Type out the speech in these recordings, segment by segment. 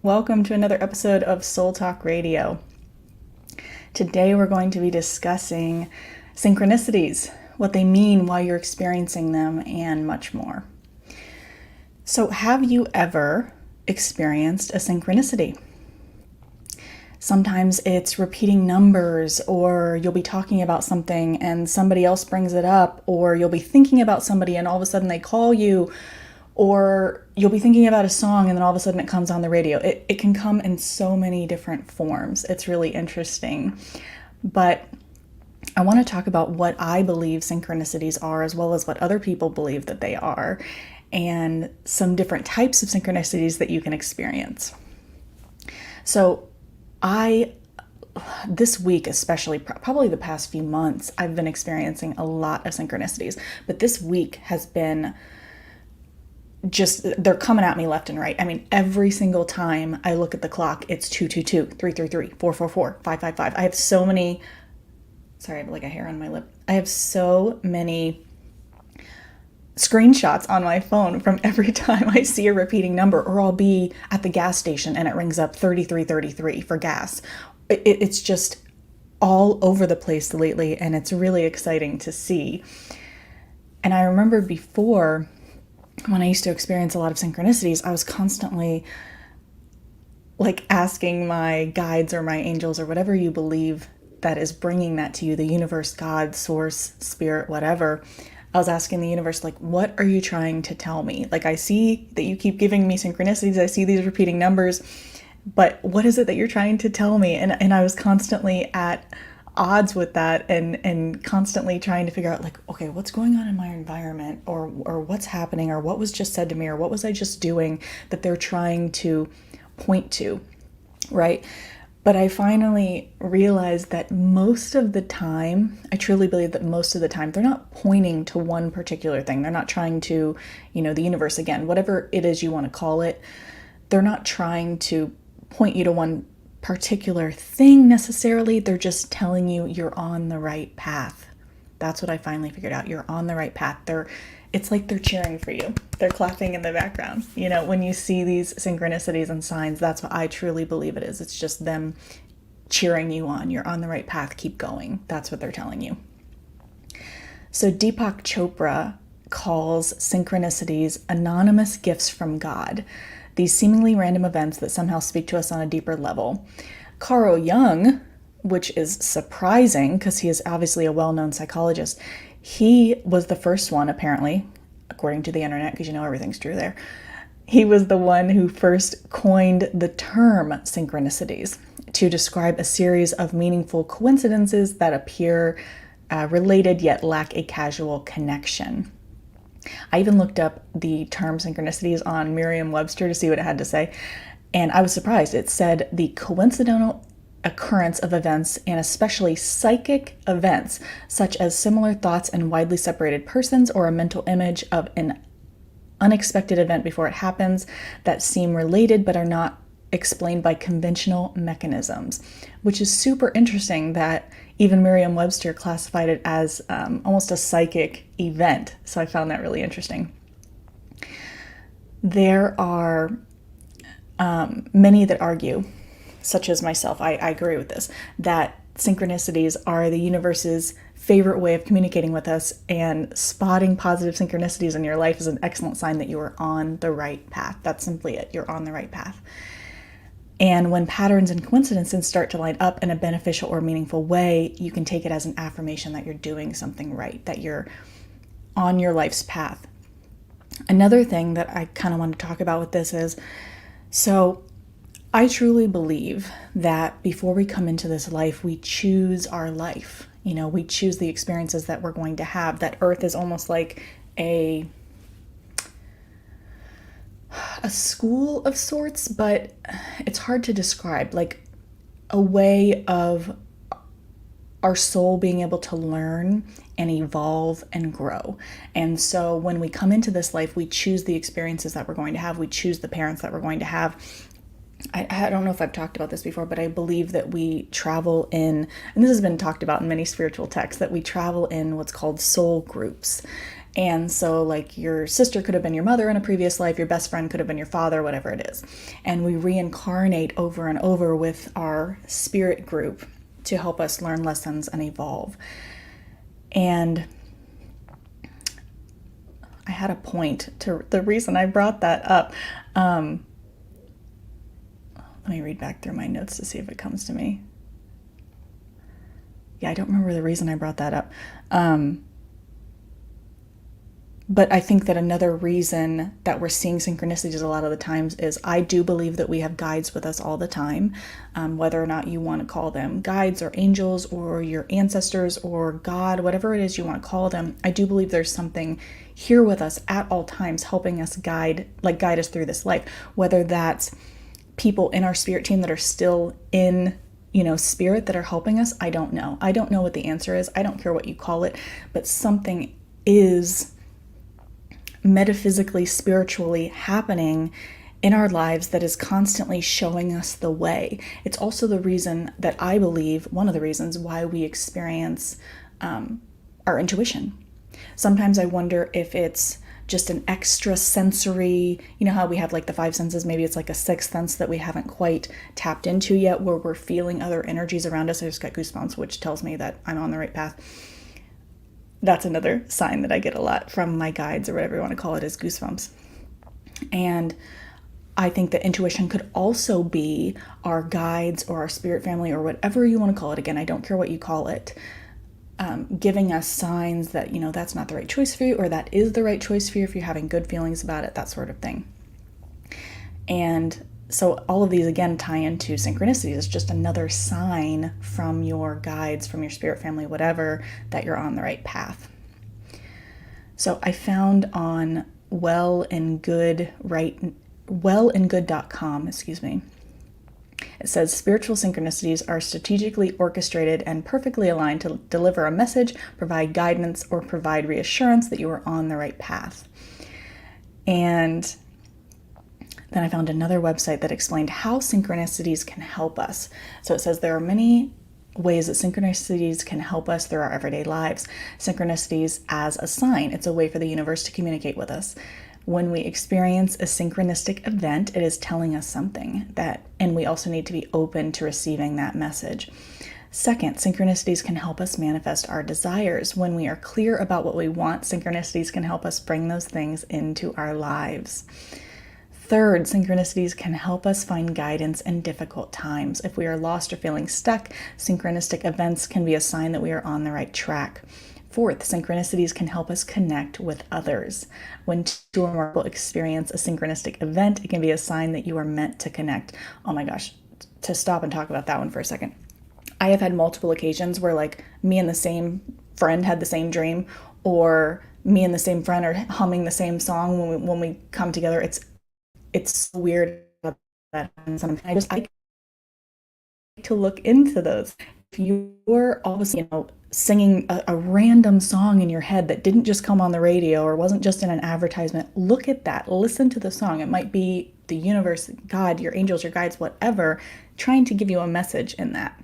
Welcome to another episode of Soul Talk Radio. Today we're going to be discussing synchronicities, what they mean, why you're experiencing them, and much more. So, have you ever experienced a synchronicity? Sometimes it's repeating numbers, or you'll be talking about something and somebody else brings it up, or you'll be thinking about somebody and all of a sudden they call you, or you'll be thinking about a song and then all of a sudden it comes on the radio. It can come in so many different forms. It's really interesting. But I want to talk about what I believe synchronicities are, as well as what other people believe that they are, and some different types of synchronicities that you can experience. So this week especially, probably the past few months, I've been experiencing a lot of synchronicities, but this week has been they're coming at me left and right. I mean, every single time I look at the clock, it's 222, 333, 444, 555. I have so many, sorry, I have like a hair on my lip. I have so many screenshots on my phone from every time I see a repeating number, or I'll be at the gas station and it rings up 3333 for gas. It's just all over the place lately, and it's really exciting to see. And I remember before, when I used to experience a lot of synchronicities, I was constantly like asking my guides or my angels or whatever you believe that is bringing that to you, the universe, God, source, spirit, whatever. I was asking the universe, like, what are you trying to tell me? Like, I see that you keep giving me synchronicities. I see these repeating numbers, but what is it that you're trying to tell me? And I was constantly at odds with that, and constantly trying to figure out, like, okay, what's going on in my environment, or what's happening, or what was just said to me, or what was I just doing that they're trying to point to, right? But I finally realized that most of the time, I truly believe that most of the time, they're not pointing to one particular thing. They're not trying to, the universe, again, whatever it is you want to call it, they're not trying to point you to one particular thing necessarily. They're just telling you you're on the right path. That's what I finally figured out. You're on the right path. It's like they're cheering for you. They're clapping in the background. When you see these synchronicities and signs, that's what I truly believe it is. It's just them cheering you on. You're on the right path. Keep going. That's what they're telling you. So Deepak Chopra calls synchronicities anonymous gifts from God, these seemingly random events that somehow speak to us on a deeper level. Carl Jung, which is surprising because he is obviously a well-known psychologist, he was the first one, apparently, according to the internet, because everything's true there. He was the one who first coined the term synchronicities to describe a series of meaningful coincidences that appear related yet lack a casual connection. I even looked up the term synchronicities on Merriam-Webster to see what it had to say, and I was surprised. It said the coincidental occurrence of events, and especially psychic events, such as similar thoughts in widely separated persons, or a mental image of an unexpected event before it happens that seem related but are not explained by conventional mechanisms, which is super interesting that even Merriam-Webster classified it as almost a psychic event. So I found that really interesting. There are many that argue, such as myself, I agree with this, that synchronicities are the universe's favorite way of communicating with us, and spotting positive synchronicities in your life is an excellent sign that you are on the right path. That's simply it. You're on the right path. And when patterns and coincidences start to line up in a beneficial or meaningful way, you can take it as an affirmation that you're doing something right, that you're on your life's path. Another thing that I kind of want to talk about with this is, so I truly believe that before we come into this life, we choose our life. We choose the experiences that we're going to have. That Earth is almost like a school of sorts, but it's hard to describe, like a way of our soul being able to learn and evolve and grow. And so when we come into this life, we choose the experiences that we're going to have. We choose the parents that we're going to have. I don't know if I've talked about this before, but I believe that we travel in, and this has been talked about in many spiritual texts, that we travel in what's called soul groups. And so, like, your sister could have been your mother in a previous life, your best friend could have been your father, whatever it is. And we reincarnate over and over with our spirit group to help us learn lessons and evolve. And I had a point to the reason I brought that up. Let me read back through my notes to see if it comes to me. Yeah, I don't remember the reason I brought that up. But I think that another reason that we're seeing synchronicities a lot of the times is I do believe that we have guides with us all the time, whether or not you want to call them guides or angels or your ancestors or God, whatever it is you want to call them. I do believe there's something here with us at all times helping us guide us through this life, whether that's people in our spirit team that are still in spirit that are helping us. I don't know. I don't know what the answer is. I don't care what you call it, but something is metaphysically, spiritually happening in our lives that is constantly showing us the way. It's also the reason that I believe, one of the reasons why we experience our intuition. Sometimes I wonder if it's just an extra sensory, how we have like the five senses, maybe it's like a sixth sense that we haven't quite tapped into yet, where we're feeling other energies around us. I just got goosebumps, which tells me that I'm on the right path. That's another sign that I get a lot from my guides, or whatever you want to call it, is goosebumps. And I think that intuition could also be our guides or our spirit family or whatever you want to call it. Again, I don't care what you call it, giving us signs that, that's not the right choice for you, or that is the right choice for you if you're having good feelings about it, that sort of thing. And so all of these, again, tie into synchronicities. It's just another sign from your guides, from your spirit family, whatever, that you're on the right path. So I found on wellandgood.com, it says spiritual synchronicities are strategically orchestrated and perfectly aligned to deliver a message, provide guidance, or provide reassurance that you are on the right path. And then I found another website that explained how synchronicities can help us. So it says there are many ways that synchronicities can help us through our everyday lives. Synchronicities as a sign. It's a way for the universe to communicate with us. When we experience a synchronistic event, it is telling us something, and we also need to be open to receiving that message. Second, synchronicities can help us manifest our desires. When we are clear about what we want, synchronicities can help us bring those things into our lives. Third, synchronicities can help us find guidance in difficult times. If we are lost or feeling stuck, synchronistic events can be a sign that we are on the right track. Fourth, synchronicities can help us connect with others. When two or more people experience a synchronistic event, it can be a sign that you are meant to connect. Oh my gosh, to stop and talk about that one for a second. I have had multiple occasions where, like, me and the same friend had the same dream, or me and the same friend are humming the same song when we come together. It's so weird that sometimes I like to look into those. If you're all of a sudden, singing a random song in your head that didn't just come on the radio or wasn't just in an advertisement, look at that. Listen to the song. It might be the universe, God, your angels, your guides, whatever, trying to give you a message in that.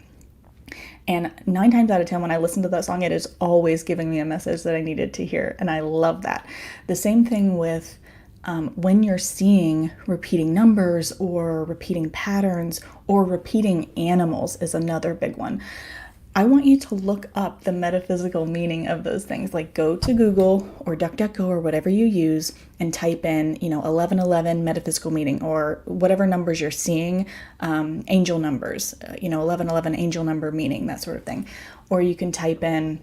And 9 times out of 10, when I listen to that song, it is always giving me a message that I needed to hear. And I love that. The same thing with when you're seeing repeating numbers or repeating patterns or repeating animals is another big one. I want you to look up the metaphysical meaning of those things. Like, go to Google or DuckDuckGo or whatever you use and type in, 1111 metaphysical meaning, or whatever numbers you're seeing, angel numbers, 1111 angel number meaning, that sort of thing. Or you can type in,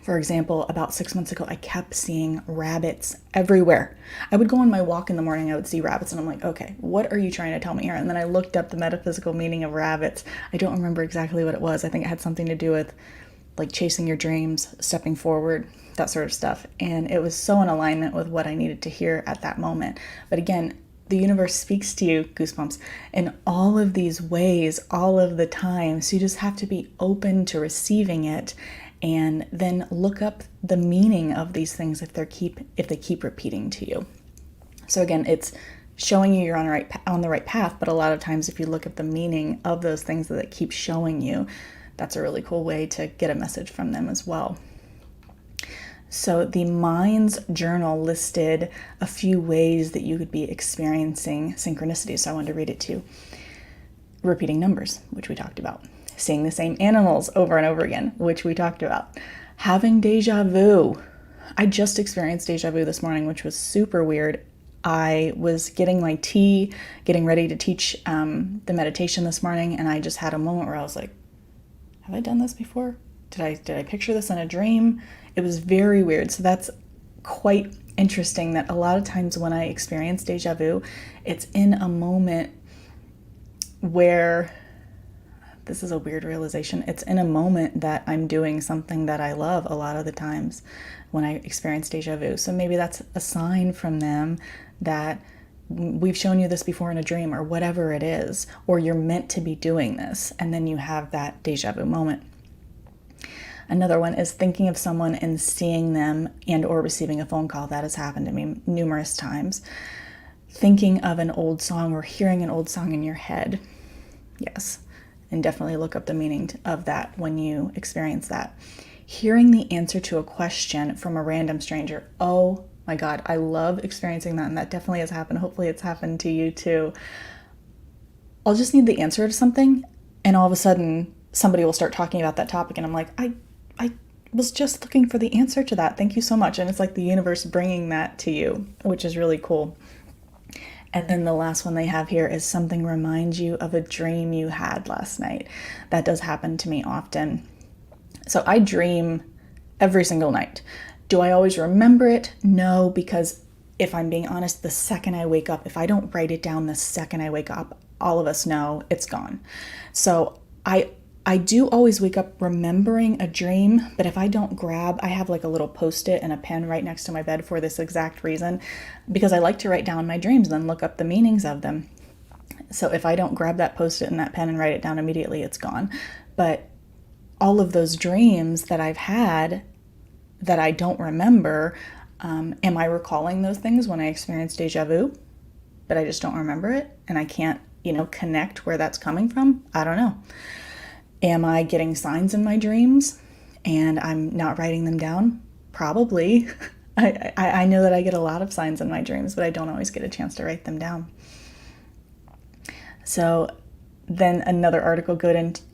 for example, about 6 months ago, I kept seeing rabbits everywhere. I would go on my walk in the morning, I would see rabbits, and I'm like, okay, what are you trying to tell me here? And then I looked up the metaphysical meaning of rabbits. I don't remember exactly what it was. I think it had something to do with, like, chasing your dreams, stepping forward, that sort of stuff. And it was so in alignment with what I needed to hear at that moment. But again, the universe speaks to you, goosebumps, in all of these ways, all of the time. So you just have to be open to receiving it, and then look up the meaning of these things if they keep repeating to you. So again, it's showing you you're on the right path, but a lot of times if you look at the meaning of those things that keep showing you, that's a really cool way to get a message from them as well. So the Minds Journal listed a few ways that you could be experiencing synchronicities. So I wanted to read it to you. Repeating numbers, which we talked about. Seeing the same animals over and over again, which we talked about. Having deja vu. I just experienced deja vu this morning, which was super weird. I was getting my tea, getting ready to teach the meditation this morning, and I just had a moment where I was like, have I done this before? Did I picture this in a dream? It was very weird. So that's quite interesting that a lot of times when I experience deja vu, it's in a moment where, this is a weird realization, it's in a moment that I'm doing something that I love a lot of the times when I experience deja vu. So maybe that's a sign from them that we've shown you this before in a dream or whatever it is, or you're meant to be doing this, and then you have that deja vu moment. Another one is thinking of someone and seeing them and or receiving a phone call. That has happened to me numerous times. Thinking of an old song or hearing an old song in your head. Yes, and definitely look up the meaning of that when you experience that. Hearing the answer to a question from a random stranger. Oh my God, I love experiencing that, and that definitely has happened. Hopefully it's happened to you too. I'll just need the answer to something, and all of a sudden somebody will start talking about that topic, and I'm like, I was just looking for the answer to that. Thank you so much. And it's like the universe bringing that to you, which is really cool. And then the last one they have here is something reminds you of a dream you had last night. That does happen to me often. So I dream every single night. Do I always remember it? No, because if I'm being honest, the second I wake up, if I don't write it down the second I wake up, all of us know it's gone. So I do always wake up remembering a dream, but if I don't grab, I have like a little Post-it and a pen right next to my bed for this exact reason, because I like to write down my dreams and then look up the meanings of them. So if I don't grab that Post-it and that pen and write it down immediately, it's gone. But all of those dreams that I've had that I don't remember, am I recalling those things when I experience deja vu, but I just don't remember it and I can't, connect where that's coming from? I don't know. Am I getting signs in my dreams and I'm not writing them down? Probably. I know that I get a lot of signs in my dreams, but I don't always get a chance to write them down. So then another article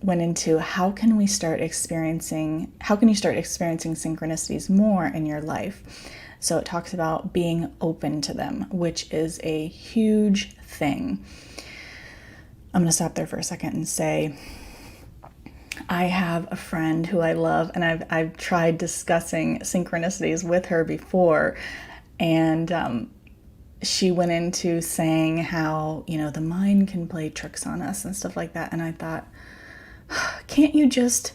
went into how can you start experiencing synchronicities more in your life? So it talks about being open to them, which is a huge thing. I'm going to stop there for a second and say, I have a friend who I love, and I've tried discussing synchronicities with her before, and she went into saying how, the mind can play tricks on us and stuff like that, and I thought, can't you just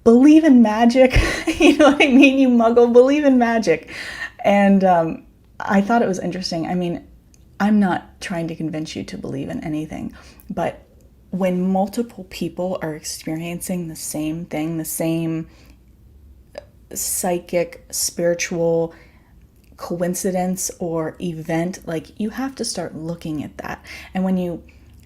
believe in magic? You know what I mean? You muggle, believe in magic. And I thought it was interesting. I mean, I'm not trying to convince you to believe in anything, but when multiple people are experiencing the same thing, the same psychic, spiritual coincidence or event, like you have to start looking at that. And when you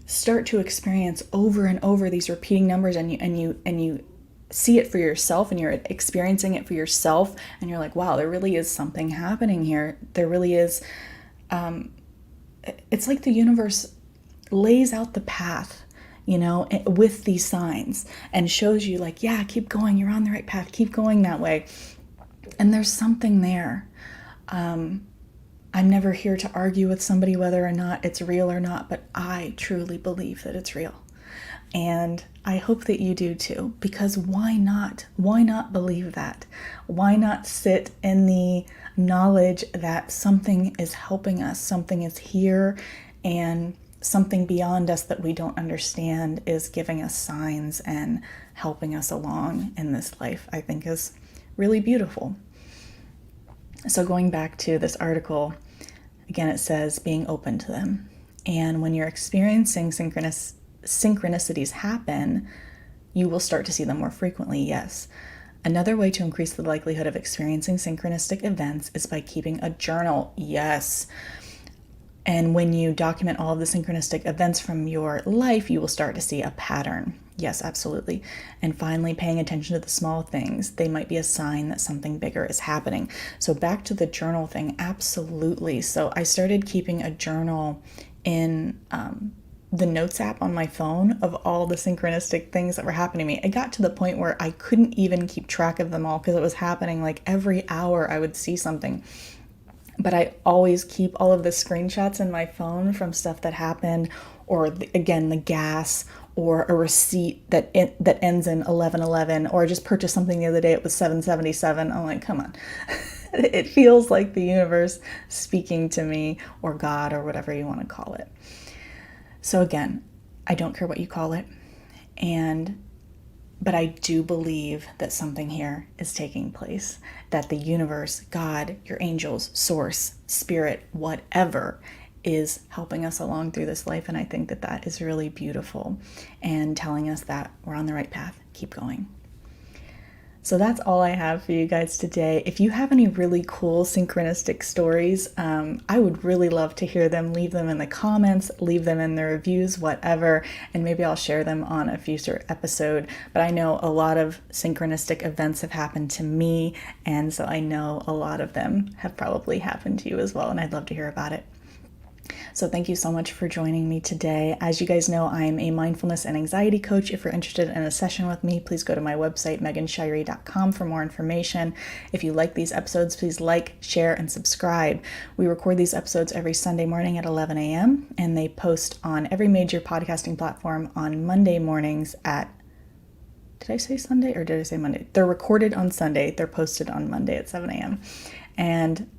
start to experience over and over these repeating numbers and you see it for yourself and you're experiencing it for yourself and you're like, wow, there really is something happening here. There really is. It's like the universe lays out the path, with these signs and shows you like, yeah, keep going. You're on the right path. Keep going that way. And there's something there. I'm never here to argue with somebody whether or not it's real or not, but I truly believe that it's real. And I hope that you do too, because why not? Why not believe that? Why not sit in the knowledge that something is helping us, something is here, and something beyond us that we don't understand is giving us signs and helping us along in this life, I think is really beautiful. So going back to this article, again, it says being open to them. And when you're experiencing synchronicities happen, you will start to see them more frequently, yes. Another way to increase the likelihood of experiencing synchronistic events is by keeping a journal, yes. And when you document all of the synchronistic events from your life, you will start to see a pattern. Yes, absolutely. And finally, paying attention to the small things. They might be a sign that something bigger is happening. So back to the journal thing, absolutely. So I started keeping a journal in the notes app on my phone of all the synchronistic things that were happening to me. It got to the point where I couldn't even keep track of them all because it was happening like every hour I would see something. But I always keep all of the screenshots in my phone from stuff that happened, or again, the gas, or a receipt that ends in 1111, or I just purchased something the other day, it was 777. I'm like, come on. It feels like the universe speaking to me, or God, or whatever you want to call it. So again, I don't care what you call it, but I do believe that something here is taking place, that the universe, God, your angels, source, spirit, whatever, is helping us along through this life. And I think that that is really beautiful and telling us that we're on the right path. Keep going. So that's all I have for you guys today. If you have any really cool synchronistic stories, I would really love to hear them. Leave them in the comments, leave them in the reviews, whatever, and maybe I'll share them on a future episode. But I know a lot of synchronistic events have happened to me, and so I know a lot of them have probably happened to you as well, and I'd love to hear about it. So thank you so much for joining me today. As you guys know, I am a mindfulness and anxiety coach. If you're interested in a session with me, please go to my website, meganshirey.com, for more information. If you like these episodes, please like, share, and subscribe. We record these episodes every Sunday morning at 11 a.m. and they post on every major podcasting platform on Monday mornings at, did I say Sunday or did I say Monday? They're recorded on Sunday. They're posted on Monday at 7 a.m. And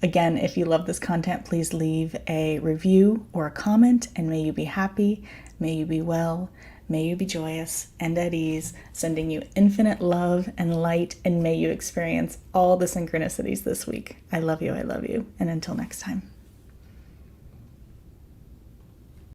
again, if you love this content, please leave a review or a comment, and may you be happy, may you be well, may you be joyous and at ease, sending you infinite love and light, and may you experience all the synchronicities this week. I love you, and until next time.